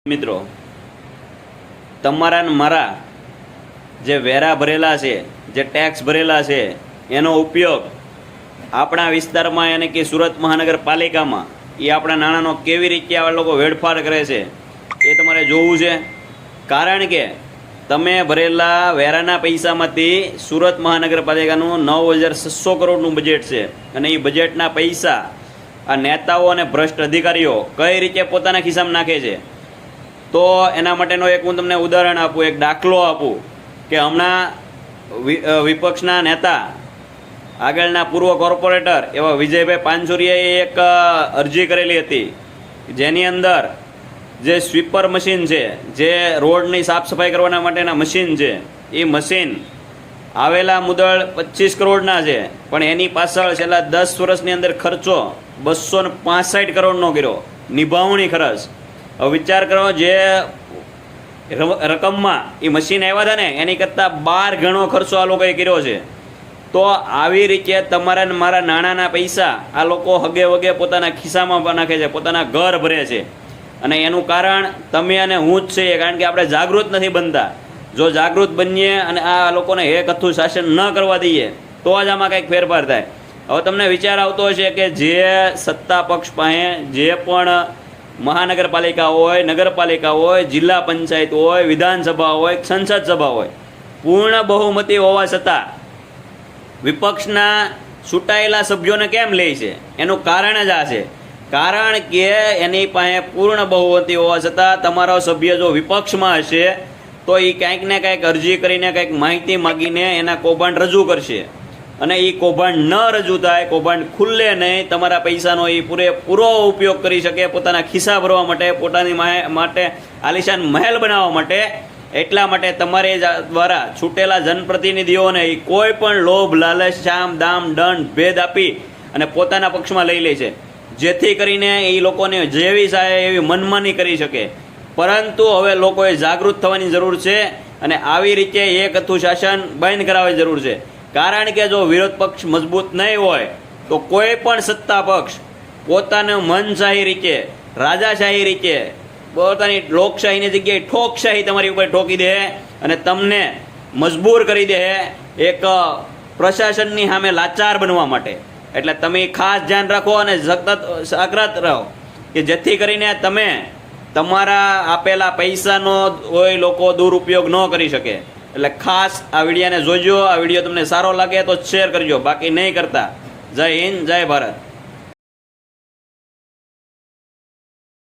મિત્રો, તમારા ને મારા જે વેરા ભરેલા છે, જે ટેક્સ ભરેલા છે, એનો ઉપયોગ આપણા વિસ્તારમાં યાની કે સુરત મહાનગરપાલિકામાં એ આપણા નાણાંનો કેવી રીતે આ લોકો વેડફાટ કરે છે એ તમારે જોવું છે. કારણ કે તમે ભરેલા વેરાના પૈસામાંથી સુરત મહાનગરપાલિકાનું 9,600 કરોડનું બજેટ છે અને એ બજેટના પૈસા આ નેતાઓ અને ભ્રષ્ટ અધિકારીઓ કઈ રીતે પોતાના ખિસ્સામાં નાખે છે. તો એના માટેનો એક હું તમને ઉદાહરણ આપું, એક દાખલો આપું કે હમણાં વિપક્ષના નેતા આગળના પૂર્વ કોર્પોરેટર એવા વિજયભાઈ પાનસુરિયાએ એક અરજી કરેલી હતી જેની અંદર જે સ્વીપર મશીન છે, જે રોડની સાફ સફાઈ કરવાના માટેના મશીન છે, એ મશીન આવેલા મુદળ 25 કરોડના છે, પણ એની પાછળ છેલ્લા 10 વર્ષની અંદર ખર્ચો 265 કરોડનો કર્યો, નિભાવણી ખર્ચ. હવે વિચાર કરો, જે રકમમાં એ મશીન આવ્યા હતા ને એની કરતાં 12 ગણો ખર્ચો આ લોકોએ કર્યો છે. તો આવી રીતે તમારા ને મારા નાણાંના પૈસા આ લોકો હગે વગે પોતાના ખિસ્સામાં નાખે છે, પોતાના ઘર ભરે છે. અને એનું કારણ તમે અને હું જ છે, કારણ કે આપણે જાગૃત નથી બનતા. જો જાગૃત બનીએ અને આ લોકોને એક હથ્થું શાસન ન કરવા દઈએ તો જ આમાં કંઈક ફેરફાર થાય. હવે તમને વિચાર આવતો હશે કે જે સત્તા પક્ષ પાસે જે પણ મહાનગરપાલિકા હોય, નગરપાલિકા હોય, જિલ્લા પંચાયત હોય, વિધાનસભા હોય, સંસદ સભા હોય, પૂર્ણ બહુમતી હોવા છતાં વિપક્ષના ચૂંટાયેલા સભ્યોને કેમ લે છે? એનું કારણ જ આ છે. કારણ કે એની પાસે પૂર્ણ બહુમતી હોવા છતાં તમારો સભ્ય જો વિપક્ષમાં હશે તો એ કંઈક ને કંઈક અરજી કરીને કંઈક માહિતી માગીને એના કૌભાંડ રજૂ કરશે. અને એ કૌભાંડ ન રજૂ થાય, કૌભાંડ ખુલ્લે નહીં, તમારા પૈસાનો એ પૂરેપૂરો ઉપયોગ કરી શકે પોતાના ખિસ્સા ભરવા માટે, પોતાની માટે આલિશાન મહેલ બનાવવા માટે. એટલા માટે તમારે દ્વારા છૂટેલા જનપ્રતિનિધિઓને એ કોઈ પણ લોભ, લાલચ, શામ, દામ, દંડ, ભેદ આપી અને પોતાના પક્ષમાં લઈ લે છે, જેથી કરીને એ લોકોને જેવી ચાહે એવી મનમાની કરી શકે. પરંતુ હવે લોકોએ જાગૃત થવાની જરૂર છે અને આવી રીતે એક હથ્થું શાસન બંધ કરાવવાની જરૂર છે. કારણ કે જો વિરોધ પક્ષ મજબૂત નહીં હોય તો કોઈ પણ સત્તા પક્ષ પોતાનું મનશાહી રીતે, રાજાશાહી રીતે, પોતાની લોકશાહીની જગ્યાએ ઠોકશાહી તમારી ઉપર ઠોકી દે અને તમને મજબૂર કરી દે એક પ્રશાસનની સામે લાચાર બનવા માટે. એટલે તમે ખાસ ધ્યાન રાખો અને સતત જાગ્રત રહો કે જેથી કરીને તમે તમારા આપેલા પૈસાનો કોઈ લોકો દુરુપયોગ ન કરી શકે. એટલે ખાસ આ વિડીયોને જોજો. આ વિડીયો તમને સારો લાગે તો શેર કરજો, બાકી નહીં કરતા. જય હિન્દ, જય ભારત.